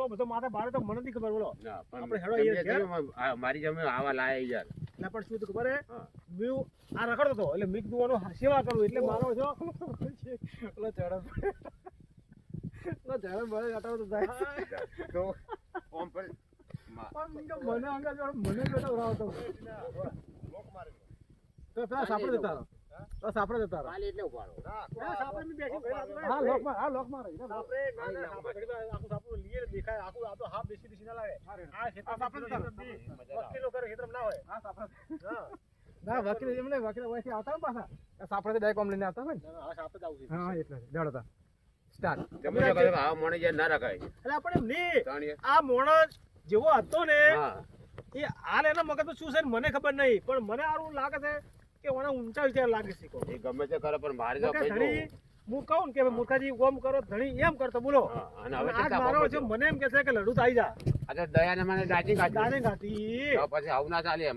તો બધો માથે બારે તો મને નથી ખબર બોલો ના, પણ આપણે હેડો જમીન અહીંયા ઘેર. કેમ મારી જમીન આવા લાયા યાર. એટલે પણ શું થયું ખબર હે હા. મેં આ રખડતો હતો એટલે મેં કીધું આનો સેવા કરું એટલે મારો છો ઓલો ઝડપ મળે હટાવતો થાય તો ઓમ પર પણ મને અંગા જોડે મને બેઠો ઉડાવતો તો પેલા સાપડે જતા રહો તો સાપડે જતા રહો ખાલી એટલે ઉભા રહો. હા લોક માર હા લોક માર સાપડે ના ના સાપડે ઘડી વાર આખું સાપડું લીએ દેખાય આખું આ તો હાફ દેશી ના લાગે આ ખેતર સાપડે વકીલો કરે ખેતર ના હોય હા સાપડે હા ના વકીલ એમને વકીલ વયથી આવતા ને પાછા સાપડે ડાયરેક્ટ ઓમ લઈને આવતા હોય ને હા સાપડે આવું છે હા એટલે દેડો સ્ટાર્ટ તમે તો કહો કે આવા મોણે યાર ના રખાય. એટલે આપણે નહીં તાણીએ. આ મોણસ જેવો હતો ને હા. એ હાલ એના મગજમાં શું છે ને મને ખબર નહીં પણ મને આવું લાગે છે કે મને ઊંચા વિચાર લાગે છે કહો. એ ગમે તે કરે પણ મારી તો કે કઈ ધણી હું કહું ને કે મૂર્ખાજી ઓમ કરો ધણી એમ કરતો બોલો હા, અને હવે આજ કેટલા મારો બાપો છે છે? મને એમ કે છે કે લડું થઈ જા આ તો દયાને મને દાટી કાઢી. દાને ગાતી તો પછી આવું ના ચાલે એમ.